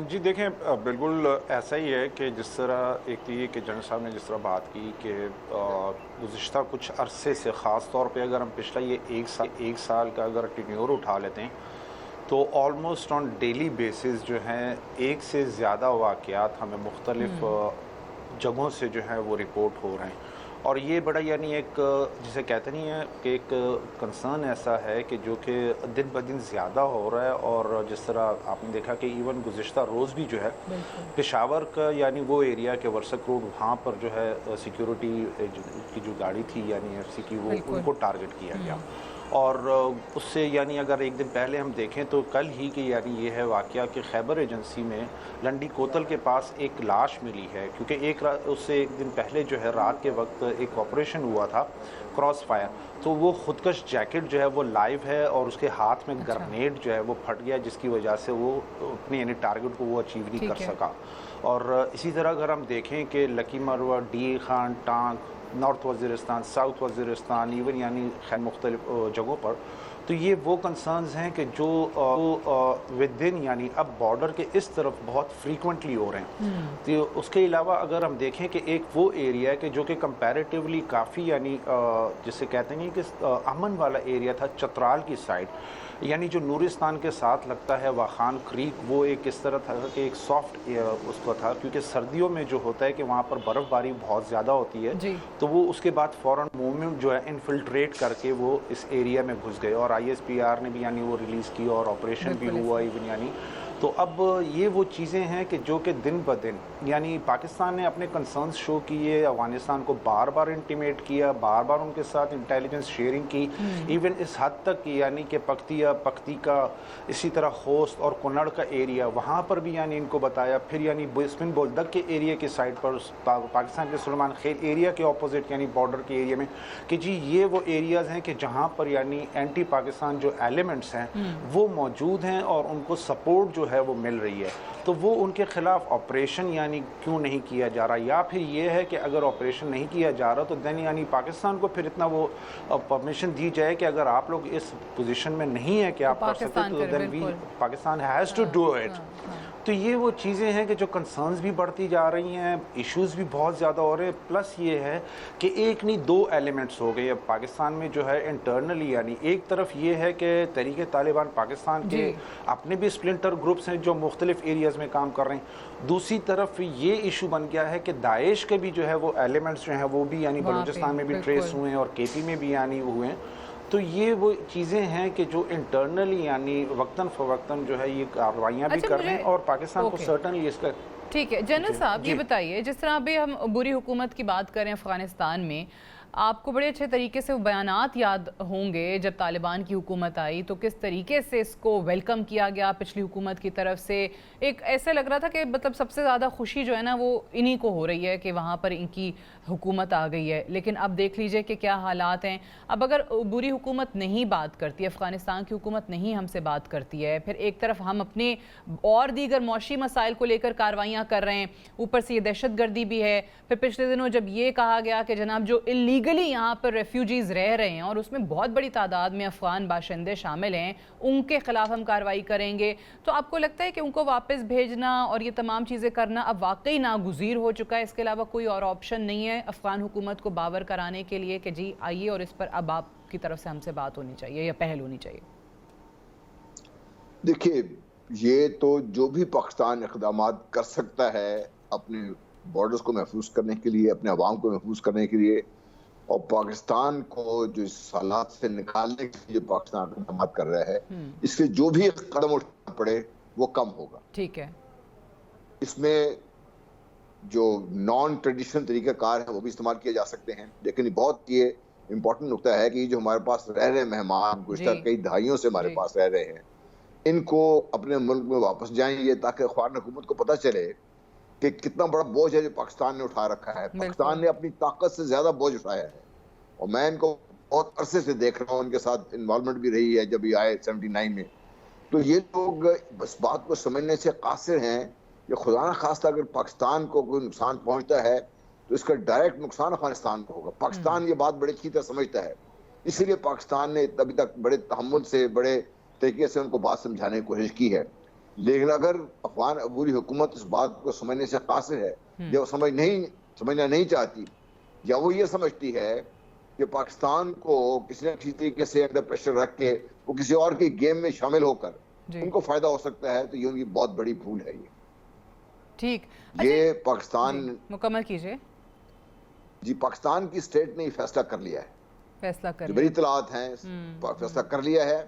जी देखें, बिल्कुल ऐसा ही है कि जिस तरह एक तो ये कि जनरल साहब ने जिस तरह बात की कि गुज़िश्ता कुछ अरसे से, ख़ास तौर पे अगर हम पिछला ये एक साल का अगर टेन्योर उठा लेते हैं, तो ऑलमोस्ट ऑन डेली बेसिस जो हैं 1 से ज़्यादा वाक़यात हमें मुख्तलिफ जगहों से जो है वो रिपोर्ट हो रहे हैं। और ये बड़ा यानी एक जिसे कहते नहीं है कि एक कंसर्न ऐसा है कि जो कि दिन ब दिन ज़्यादा हो रहा है। और जिस तरह आपने देखा कि इवन गुज़िश्ता रोज़ भी जो है पेशावर का यानी वो एरिया के वर्सक रोड, वहाँ पर जो है सिक्योरिटी की जो गाड़ी थी यानी FC की, वो उनको टारगेट किया गया। और उससे यानी अगर एक दिन पहले हम देखें तो कल ही की यानी ये है वाक़या कि खैबर एजेंसी में लंडी कोतल के पास एक लाश मिली है, क्योंकि उससे एक दिन पहले जो है रात के वक्त एक ऑपरेशन हुआ था क्रॉस फायर, तो वो खुदकश जैकेट जो है वो लाइव है और उसके हाथ में ग्रेनेड जो है वो फट गया, जिसकी वजह से वो अपने यानी टारगेट को वो अचीव नहीं कर सका। और इसी तरह अगर हम देखें कि लकी मरवा, DA खान, टांग, north Waziristan, south Waziristan, even यानी खैर मुख्तलिफ जगहों पर, तो ये वो कंसर्न्स हैं कि जो विद इन यानी अब बॉर्डर के इस तरफ बहुत फ्रीक्वेंटली हो रहे हैं। तो उसके अलावा अगर हम देखें कि एक वो एरिया है कि जो कि कंपैरेटिवली काफ़ी यानी जिसे कहते हैं कि अमन वाला एरिया था, चतराल की साइड, यानी जो नूरिस्तान के साथ लगता है वाखान क्रीक, वो एक इस तरह था कि एक सॉफ्ट उसका था, क्योंकि सर्दियों में जो होता है कि वहाँ पर बर्फ़बारी बहुत ज़्यादा होती है, तो वो उसके बाद फ़ौरन मूवमेंट जो है इन्फिल्ट्रेट करके वो इस एरिया में घुस गए। और ISPR ने भी यानी वो रिलीज़ की और ऑपरेशन भी हुआ इवन यानी। तो अब ये वो चीज़ें हैं कि जो कि दिन ब दिन यानी पाकिस्तान ने अपने कंसर्न्स शो किए, अफगानिस्तान को बार बार इंटीमेट किया, बार बार उनके साथ इंटेलिजेंस शेयरिंग की, इवन इस हद तक यानी कि पख्तिका, इसी तरह खोस्त और कुनड़ का एरिया, वहाँ पर भी यानी इनको बताया। फिर यानी बिस्मिन बोलदक के एरिया की साइड पर पाकिस्तान के सुलेमान खेल एरिया के ऑपोजिट यानी बॉर्डर के एरिया में कि जी ये वो एरियाज़ हैं कि जहाँ पर यानी एंटी पाकिस्तान जो एलिमेंट्स हैं वो मौजूद हैं और उनको सपोर्ट जो है वो मिल रही है। तो वो उनके खिलाफ ऑपरेशन यानी क्यों नहीं किया जा रहा, या फिर ये है कि अगर ऑपरेशन नहीं किया जा रहा तो देन यानी पाकिस्तान को फिर इतना वो परमिशन दी जाए कि अगर आप लोग इस पोजीशन में नहीं है कि आप कर सकते तो then we Pakistan has to do it. तो ये वो चीज़ें हैं कि जो कंसर्न्स भी बढ़ती जा रही हैं, इश्यूज़ भी बहुत ज़्यादा हो रहे हैं। प्लस ये है कि एक नहीं दो एलिमेंट्स हो गए अब पाकिस्तान में जो है इंटरनली, यानी एक तरफ ये है कि तहरीक तालिबान पाकिस्तान के अपने भी स्प्लिंटर ग्रुप्स हैं जो मुख्तलिफ एरियाज़ में काम कर रहे हैं, दूसरी तरफ ये इशू बन गया है कि दाइश के भी जो है वो एलिमेंट्स जो हैं वो भी यानी बलूचिस्तान में भी ट्रेस हुए हैं और KP में भी यानी हुए हैं। तो ये वो चीज़ें हैं कि जो इंटरनली यानी वक्तन फ़वक्तन जो है ये कार्रवाइयाँ भी कर रहे हैं और पाकिस्तान को सर्टनली इसका। ठीक है जनरल साहब, ये बताइए, जिस तरह अभी हम बुरी हुकूमत की बात करें अफगानिस्तान में, आपको बड़े अच्छे तरीके से वो बयानात याद होंगे जब तालिबान की हुकूमत आई तो किस तरीके से इसको वेलकम किया गया पिछली हुकूमत की तरफ से। एक ऐसे लग रहा था कि मतलब सबसे ज़्यादा खुशी जो है ना वो इन्हीं को हो रही है कि वहाँ पर इनकी हुकूमत आ गई है, लेकिन अब देख लीजिए कि क्या हालात हैं। अब अगर बुरी हुकूमत नहीं बात करती, अफ़गानिस्तान की हुकूमत नहीं हमसे बात करती है, फिर एक तरफ हम अपने और दीगर मौशी मसाइल को लेकर कार्रवाइयाँ कर रहे हैं, ऊपर से ये दहशत गर्दी भी है। फिर पिछले दिनों जब ये कहा गया कि जनाब जो इलीगली यहाँ पर रेफ्यूजीज़ रह रहे हैं और उसमें बहुत बड़ी तादाद में अफ़गान बाशिंदे शामिल हैं, उनके ख़िलाफ़ हम कार्रवाई करेंगे, तो आपको लगता है कि उनको वापस भेजना और ये तमाम चीज़ें करना अब वाकई नागुज़ीर हो चुका है, इसके अलावा कोई और ऑप्शन नहीं है अफ़गान हुकूमत को बावर कराने के लिए कि जी आइए और इस पर अब आपकी तरफ से हमसे बात होनी चाहिए या पहल होनी चाहिए? देखिए, ये तो जो भी पाकिस्तान इक़दाम कर सकता है अपने बॉर्डर्स को महफूज करने के लिए, अपने अवाम को महफूज करने के लिए, और पाकिस्तान को जो इस हालात से निकालने के लिए जो पाकिस्तान इक़दाम कर रहा है, इससे जो भी कदम उठाना पड़े वो कम होगा। ठीक है, इसमें जो नॉन ट्रेडिशनल तरीका कार है वो भी इस्तेमाल किए जा सकते हैं, लेकिन बहुत ये इम्पोर्टेंट नुकता है कि जो हमारे पास रह रहे मेहमान गुज़श्ता कई दहाइयों से हमारे पास रह रहे हैं, इनको अपने मुल्क में वापस जाएंगे ताकि अफ़गान हुकूमत को पता चले कि कितना बड़ा बोझ है जो पाकिस्तान ने उठा रखा है। पाकिस्तान ने अपनी ताकत से ज्यादा बोझ उठाया है और मैं इनको बहुत अरसे से देख रहा हूँ, उनके साथ इन्वॉल्वमेंट भी रही है जब ये आए 79 में। तो ये लोग इस बात को समझने से कासिर हैं कि खुदा न खास्ता अगर पाकिस्तान को कोई नुकसान पहुंचता है तो इसका डायरेक्ट नुकसान अफगानिस्तान को होगा। पाकिस्तान ये बात बड़ी अच्छी तरह समझता है, इसीलिए पाकिस्तान ने अभी तक बड़े तहम्मुल से बड़े तरीके से उनको बात समझाने की कोशिश की है। लेकिन अगर अफगान अबूरी हुकूमत इस बात को समझने से कासिर है, या वो समझना नहीं चाहती, या वो ये समझती है कि पाकिस्तान को किसी न किसी तरीके से अंडर प्रेशर रख के वो किसी और की गेम में शामिल होकर उनको फायदा हो सकता है, तो ये उनकी बहुत बड़ी भूल है। ये ठीक, ये पाकिस्तान मुकम्मल कीजिए जी, पाकिस्तान की स्टेट ने फैसला कर लिया है, फैसला कर बड़ी इतलात हैं, फैसला कर लिया है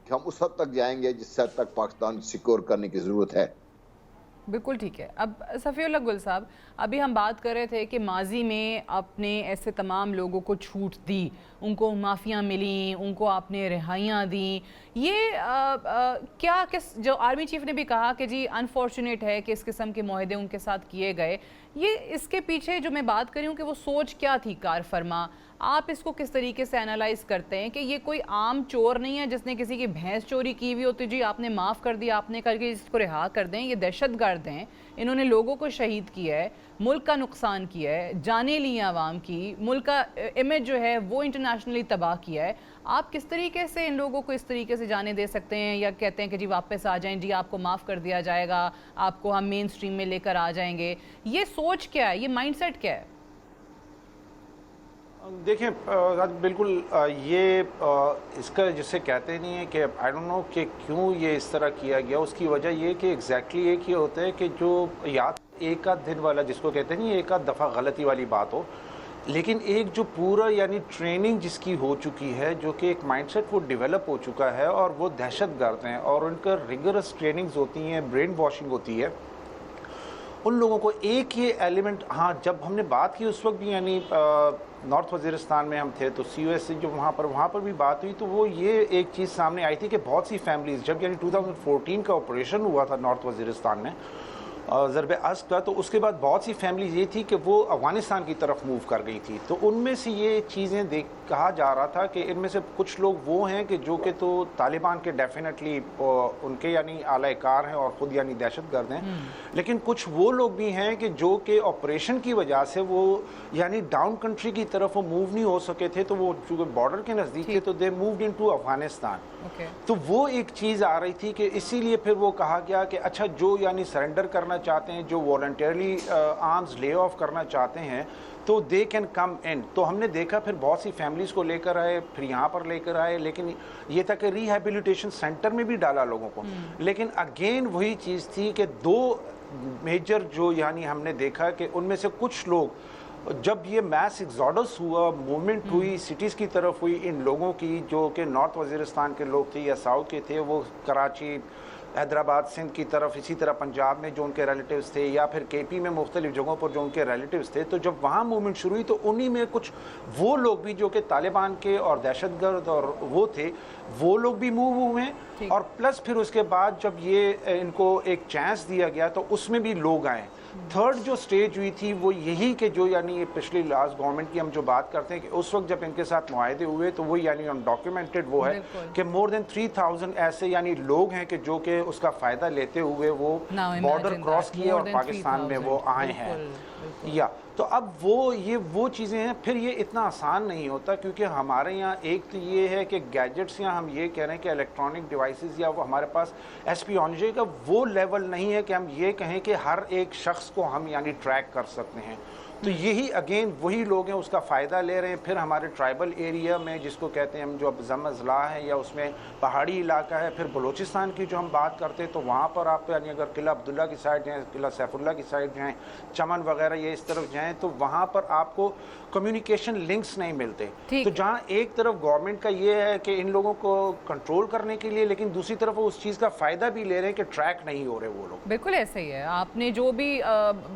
कि हम उस हद तक जाएंगे जिस हद तक पाकिस्तान सिक्योर करने की जरूरत है। बिल्कुल ठीक है। अब सफ़ीउल्लाह गुल साहब, अभी हम बात कर रहे थे कि माजी में आपने ऐसे तमाम लोगों को छूट दी, उनको माफ़ियाँ मिली, उनको आपने रिहाइयाँ दी। ये क्या किस जो आर्मी चीफ ने भी कहा कि जी अनफॉर्चुनेट है कि इस किस्म के मुआहदे उनके साथ किए गए, ये इसके पीछे जो मैं बात कर रही हूँ कि वो सोच क्या थी कार फरमा, आप इसको किस तरीके से एनालाइज करते हैं कि ये कोई आम चोर नहीं है जिसने किसी की भैंस चोरी की हुई होती, जी आपने माफ़ कर दिया, आपने करके इसको रिहा कर दें। ये दहशतगर्द हैं, इन्होंने लोगों को शहीद किया है, मुल्क का नुकसान किया है, जाने ली आवाम की, मुल्क का इमेज जो है वो इंटरनेशनली तबाह किया है। आप किस तरीके से इन लोगों को इस तरीके से जाने दे सकते हैं, या कहते हैं कि जी वापस आ जाएं, जी आपको माफ़ कर दिया जाएगा, आपको हम मेन स्ट्रीम में लेकर आ जाएंगे? ये सोच क्या है, ये माइंडसेट क्या है? देखें बिल्कुल ये इसका जिसे कहते नहीं है कि आई डोंट नो कि क्यों ये इस तरह किया गया। उसकी वजह ये कि एग्जैक्टली एक ये होता है कि जो या एक आध दिन वाला जिसको कहते नहीं, एक आध दफ़ा गलती वाली बात हो, लेकिन एक जो पूरा यानी ट्रेनिंग जिसकी हो चुकी है, जो कि एक माइंडसेट वो डेवलप हो चुका है और वो दहशतगर्द हैं और उनका रिगरस ट्रेनिंग्स होती हैं, ब्रेन वॉशिंग होती है उन लोगों को। एक ये एलिमेंट, हाँ जब हमने बात की उस वक्त भी यानी नॉर्थ वज़ीरिस्तान में हम थे तो COS से जो वहाँ पर भी बात हुई, तो वो ये एक चीज़ सामने आई थी कि बहुत सी फैमिलीज़ जब यानी 2014 का ऑपरेशन हुआ था नॉर्थ वज़ीरिस्तान में ज़रबे अज़्ब का, तो उसके बाद बहुत सी फैमिलीज ये थी कि वो अफ़गानिस्तान की तरफ मूव कर गई थी। तो उनमें से ये चीज़ें कहा जा रहा था कि इनमें से कुछ लोग वो हैं कि जो कि तो तालिबान के डेफिनेटली उनके यानी आला-ए-कार हैं और ख़ुद यानी दहशतगर्द हैं, लेकिन कुछ वो लोग भी हैं कि जो कि ऑपरेशन की वजह से वो यानी डाउन कंट्री की तरफ वो मूव नहीं हो सके थे, तो वो चूँकि बॉर्डर के नज़दीक थे तो दे मूव्ड इनटू अफ़गानिस्तान। तो वो एक चीज़ आ रही थी कि इसीलिए फिर वो कहा गया कि अच्छा जो यानी सरेंडर करना चाहते हैं, जो वॉलंटियरली आर्म्स ले ऑफ करना चाहते हैं, तो दे कैन कम इन। तो हमने देखा फिर बहुत सी फैमिलीज़ को लेकर आए, फिर यहाँ पर लेकर आए, लेकिन ये था कि रिहैबिलिटेशन सेंटर में भी डाला लोगों को। लेकिन अगेन वही चीज़ थी कि दो मेजर जो यानी हमने देखा कि उनमें से कुछ लोग जब ये मैस एग्जॉडस हुआ, मूवमेंट हुई, सिटीज़ की तरफ हुई, इन लोगों की जो कि नॉर्थ वज़ीरिस्तान के लोग थे या साउथ के थे, वो कराची, हैदराबाद, सिंध की तरफ, इसी तरह पंजाब में जो उनके रिलेटिव्स थे, या फिर केपी में मुख्तलिफ जगहों पर जो उनके रिलेटिव्स थे, तो जब वहाँ मूवमेंट शुरू हुई तो उन्हीं में कुछ वो लोग भी जो कि तालिबान के और दहशतगर्द और वो थे, वो लोग भी मूव हुए, और प्लस फिर उसके बाद जब ये इनको एक चांस दिया गया तो उसमें भी लोग आए। थर्ड जो स्टेज हुई थी वो यही कि जो यानी पिछली लास्ट गवर्नमेंट की हम जो बात करते हैं कि उस वक्त जब इनके साथ मुआहदे हुए तो वो यानी अनडॉक्यूमेंटेड वो है कि मोर देन 3000 ऐसे यानी लोग हैं कि जो कि उसका फ़ायदा लेते हुए वो बॉर्डर क्रॉस किए और पाकिस्तान में वो आए हैं। या तो अब वो चीज़ें हैं। फिर ये इतना आसान नहीं होता क्योंकि हमारे यहाँ एक तो ये है कि गैजेट्स, या हम ये कह रहे हैं कि इलेक्ट्रॉनिक डिवाइसेस, या वो हमारे पास एस्पियोनिजी का वो लेवल नहीं है कि हम ये कहें कि हर एक शख्स को हम यानी ट्रैक कर सकते हैं। तो यही अगेन वही लोग हैं उसका फ़ायदा ले रहे हैं। फिर हमारे ट्राइबल एरिया में जिसको कहते हैं हम जो अब ज़म-अज़ला है या उसमें पहाड़ी इलाका है, फिर बलूचिस्तान की जो हम बात करते हैं तो वहाँ पर आप यानी अगर किला अब्दुल्ला की साइड जाएँ, किला सैफुल्ला की साइड जाएँ, चमन वगैरह ये इस तरफ जाएँ तो वहाँ पर आपको कम्युनिकेशन लिंक्स नहीं मिलते। तो जहाँ एक तरफ गवर्नमेंट का ये है कि इन लोगों को कंट्रोल करने के लिए, लेकिन दूसरी तरफ वो उस चीज़ का फ़ायदा भी ले रहे हैं कि ट्रैक नहीं हो रहे वो लोग। बिल्कुल ऐसे ही है। आपने जो भी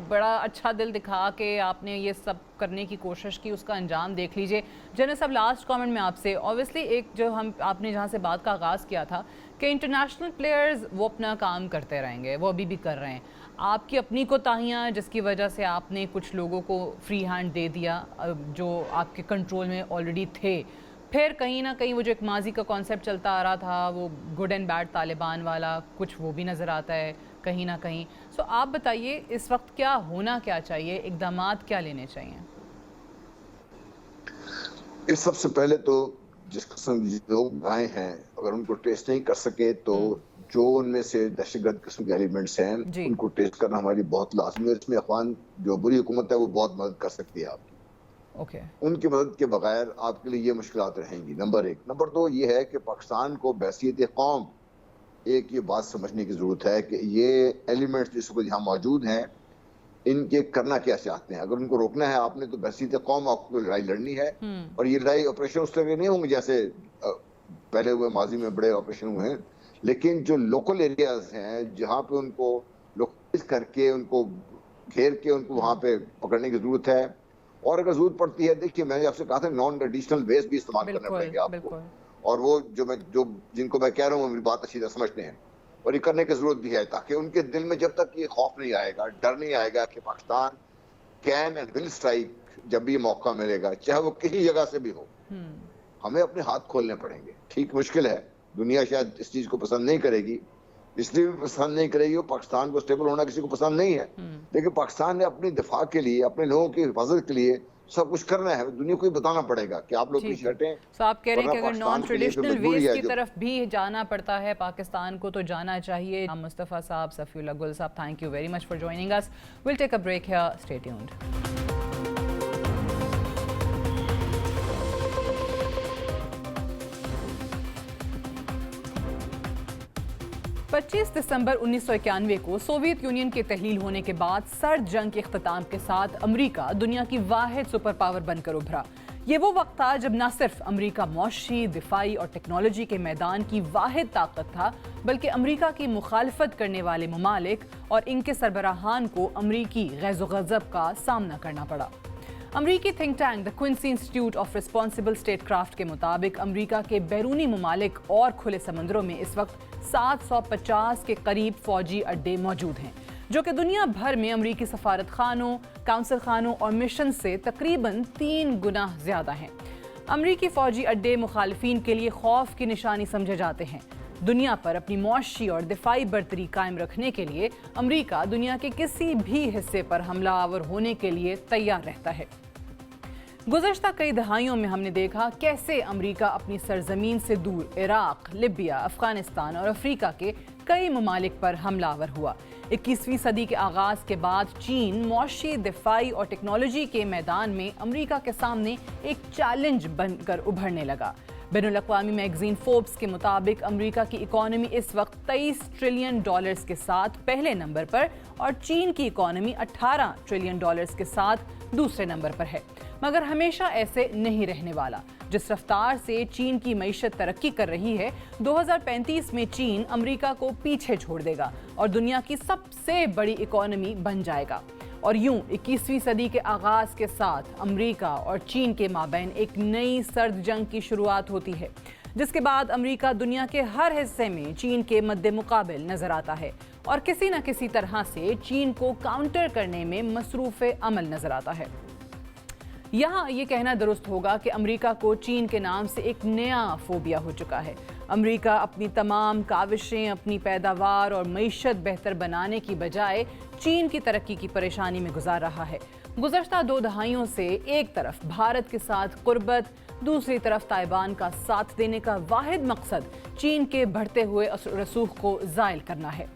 बड़ा अच्छा दिल दिखा के आपने ये सब करने की कोशिश की, उसका अंजाम देख लीजिए। जनरल साहब, लास्ट कमेंट में आपसे ऑब्वियसली एक जो आपने जहाँ से बात का आगाज़ किया था कि इंटरनेशनल प्लेयर्स वो अपना काम करते रहेंगे, वो अभी भी कर रहे हैं। आपकी अपनी कोताहियाँ जिसकी वजह से आपने कुछ लोगों को फ्री हैंड दे दिया जो आपके कंट्रोल में ऑलरेडी थे। फिर कहीं ना कहीं वो जो एक माजी का कॉन्सेप्ट चलता आ रहा था, वो गुड एंड बैड तालिबान वाला, कुछ वो भी नज़र आता है कहीं ना कहीं। सो आप बताइए इस वक्त क्या होना क्या चाहिए, इक़दामात क्या लेने चाहिए? इस सबसे पहले तो जिस किस्म के लोग आए हैं अगर उनको टेस्ट नहीं कर सके तो जो उनमें से दहशतगर्द किस्म के एलिमेंट्स हैं उनको टेस्ट करना हमारी बहुत लाजमी है। इसमें अफगान जो बुरी हुकूमत है वो बहुत मदद कर सकती है आपकी। उनकी मदद के बगैर आपके लिए ये मुश्किलात रहेंगी। नंबर एक। नंबर दो ये है कि पाकिस्तान को बहसीयत कौम एक ये बात समझने की जरूरत है कि ये एलिमेंट्स जिस वक्त यहाँ मौजूद हैं इनके करना क्या चाहते हैं। अगर उनको रोकना है आपने तो बहसीयत कौम आपको लड़ाई लड़नी है, और ये लड़ाई ऑपरेशन उस तरह के नहीं होंगे जैसे पहले हुए माजी में बड़े ऑपरेशन हुए हैं, लेकिन जो लोकल एरियाज हैं जहाँ पे उनको लोकलाइज करके उनको घेर के उनको वहाँ पे पकड़ने की जरूरत है। और अगर जरूरत पड़ती है, देखिए मैंने आपसे कहा था नॉन ट्रेडिशनल वेज भी इस्तेमाल करने पड़ेंगे आपको, और वो जो जिनको मैं कह रहा हूँ मेरी बात अच्छी तरह समझते हैं, और ये करने की जरूरत भी है ताकि उनके दिल में जब तक ये खौफ नहीं आएगा, डर नहीं आएगा कि Pakistan can and will strike जब भी मौका मिलेगा, चाहे वो किसी जगह से भी हो, हमें अपने हाथ खोलने पड़ेंगे। ठीक मुश्किल है, दुनिया शायद इस चीज को पसंद नहीं करेगी, इसलिए भी पसंद नहीं करेगी, वो पाकिस्तान को स्टेबल होना किसी को पसंद नहीं है, लेकिन पाकिस्तान ने अपनी दिफा के लिए, अपने लोगों की हिफाजत के लिए सब कुछ करना है। दुनिया को बताना पड़ेगा कि आप लोग पीछे हटें। तो आप कह रहे हैं कि अगर नॉन ट्रेडिशनल वेज की तरफ भी जाना पड़ता है पाकिस्तान को तो जाना चाहिए। मुस्तफ़ा साहब, Safiullah Gul sahab, thank you very much for joining us. Will take a break here, stay tuned. 25 दिसंबर 1991 को सोवियत यूनियन के तहलील होने के बाद सर्द जंग के इख्तिताम के साथ अमेरिका दुनिया की वाहिद सुपर पावर बनकर उभरा। ये वो वक्त था जब न सिर्फ अमेरिका मौशी, दिफाई और टेक्नोलॉजी के मैदान की वाहिद ताकत था, बल्कि अमेरिका की मुखालफत करने वाले ममालिक और इनके सरबराहान को अमरीकी गैज़ो गज़ब का सामना करना पड़ा। अमरीकी think tank the Quincy Institute of Responsible Statecraft के मुताबिक अमरीका के बैरूनी ममालिक और खुले समंदरों में इस वक्त 750 के करीब फौजी अड्डे मौजूद हैं, जो कि दुनिया भर में अमरीकी सफारत खानों, काउंसिल खानों और मिशन से तकरीबन 3 गुना ज़्यादा हैं। अमरीकी फौजी अड्डे मुखालिफिन के लिए खौफ की निशानी समझे जाते हैं। दुनिया पर अपनी मौशी और दिफाई बरतरी कायम रखने के लिए अमरीका दुनिया के किसी भी हिस्से पर हमलावर होने के लिए तैयार रहता है। गुज़श्ता कई दहाइयों में हमने देखा कैसे अमरीका अपनी सरजमीन से दूर इराक, लिबिया, अफगानिस्तान और अफ्रीका के कई ममालिक पर हमलावर हुआ। 21वीं सदी के आगाज़ के बाद चीन मौशी, दिफाई और टेक्नोलॉजी के मैदान में अमरीका के सामने एक चैलेंज बनकर उभरने लगा। बैनुल-अक़वामी मैगज़ीन फोर्ब्स के मुताबिक अमरीका की इकॉनमी इस वक्त $23 ट्रिलियन के साथ पहले नंबर पर और चीन की इकॉनमी $18 ट्रिलियन के साथ दूसरे नंबर पर है। मगर हमेशा ऐसे नहीं रहने वाला। जिस रफ्तार से चीन की मईशत तरक्की कर रही है, 2035 में चीन अमेरिका को पीछे छोड़ देगा और दुनिया की सबसे बड़ी इकोनॉमी बन जाएगा। और यूं 21वीं सदी के आगाज के साथ अमेरिका और चीन के माबैन एक नई सर्द जंग की शुरुआत होती है, जिसके बाद अमेरिका दुनिया के हर हिस्से में चीन के मद्दे मुकाबिल नजर आता है और किसी न किसी तरह से चीन को काउंटर करने में मसरूफ़ अमल नजर आता है। यहाँ ये कहना दुरुस्त होगा कि अमेरिका को चीन के नाम से एक नया फोबिया हो चुका है। अमेरिका अपनी तमाम काविशें अपनी पैदावार और मईशत बेहतर बनाने की बजाय चीन की तरक्की की परेशानी में गुजार रहा है। गुज़श्ता 2 दहाइयों से एक तरफ भारत के साथ कुर्बत, दूसरी तरफ ताइवान का साथ देने का वाहिद मकसद चीन के बढ़ते हुए रसूख को ज़ायल करना है।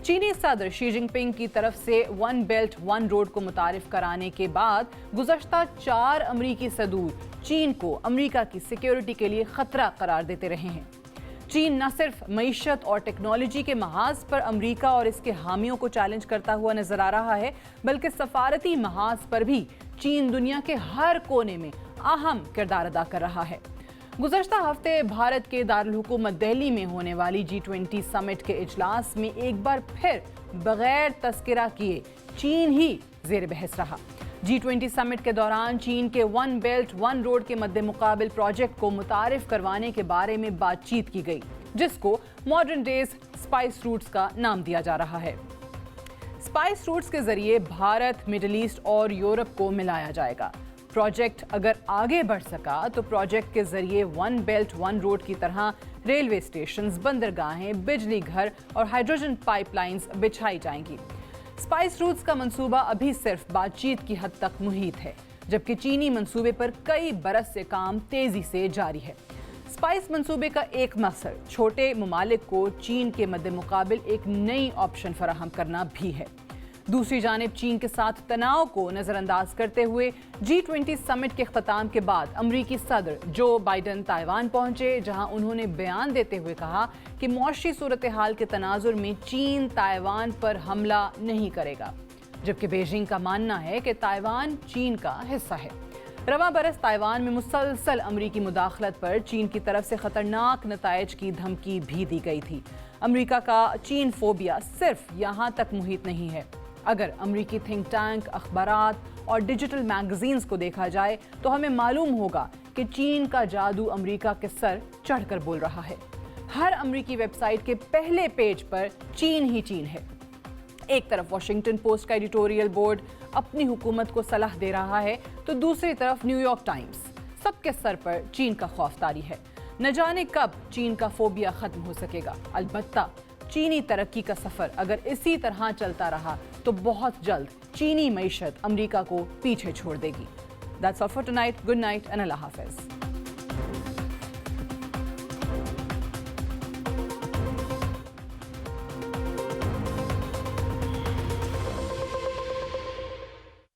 चीनी सदर शी जिनपिंग की तरफ से वन बेल्ट वन रोड को मुतारिफ कराने के बाद गुज़श्ता 4 अमरीकी सदूर चीन को अमरीका की सिक्योरिटी के लिए खतरा करार देते रहे हैं। चीन न सिर्फ मईशत और टेक्नोलॉजी के महाज पर अमरीका और इसके हामियों को चैलेंज करता हुआ नजर आ रहा है, बल्कि सफारती महाज पर भी चीन दुनिया के हर कोने में अहम किरदार अदा कर रहा है। गुज़श्ता हफ्ते भारत के दारुल हुकूमत दिल्ली में होने वाली G20 समिट के इजलास में एक बार फिर बगैर तस्करा किए चीन ही ज़ेर बहस रहा। G20 समिट के दौरान चीन के वन बेल्ट वन रोड के मद्दे मुकाबिल प्रोजेक्ट को मुतारिफ करवाने के बारे में बातचीत की गई, जिसको मॉडर्न डेज स्पाइस रूट्स का नाम दिया जा रहा है। स्पाइस रूट्स के जरिए भारत, मिडिल ईस्ट और यूरोप को मिलाया जाएगा। प्रोजेक्ट अगर आगे बढ़ सका तो प्रोजेक्ट के जरिए वन बेल्ट वन रोड की तरह रेलवे स्टेशंस, बंदरगाहें, बिजली घर और हाइड्रोजन पाइपलाइंस बिछाई जाएंगी। स्पाइस रूट्स का मंसूबा अभी सिर्फ बातचीत की हद तक मुहित है, जबकि चीनी मंसूबे पर कई बरस से काम तेजी से जारी है। स्पाइस मंसूबे का एक मकसद छोटे ममालिक को चीन के मद्दे मुकाबिल एक नई ऑप्शन फराहम करना भी है। दूसरी जानिब चीन के साथ तनाव को नजरअंदाज करते हुए G20 समिट के अख्ताम के बाद अमरीकी सदर जो बाइडन ताइवान पहुंचे, जहां उन्होंने बयान देते हुए कहा कि मौशी सूरत हाल के तनाजुर में चीन ताइवान पर हमला नहीं करेगा, जबकि बीजिंग का मानना है कि ताइवान चीन का हिस्सा है। रवा बरस ताइवान में मुसलसल अमरीकी मुदाखलत पर चीन की तरफ से खतरनाक नतायज की धमकी भी दी गई थी। अमरीका का चीन फोबिया सिर्फ यहाँ तक मुहित नहीं है। अगर अमरीकी थिंक टैंक, अखबारात और डिजिटल मैगजीन्स को देखा जाए तो हमें मालूम होगा कि चीन का जादू अमरीका के सर चढ़कर बोल रहा है। हर अमरीकी वेबसाइट के पहले पेज पर चीन ही चीन है। एक तरफ वॉशिंगटन पोस्ट का एडिटोरियल बोर्ड अपनी हुकूमत को सलाह दे रहा है, तो दूसरी तरफ न्यूयॉर्क टाइम्स सबके सर पर चीन का खौफतारी है। न जाने कब चीन का फोबिया खत्म हो सकेगा। अलबत्ता चीनी तरक्की का सफर अगर इसी तरह चलता रहा तो बहुत जल्द चीनी मईशत अमेरिका को पीछे छोड़ देगी। That's all for tonight. Good night and Allah Hafiz.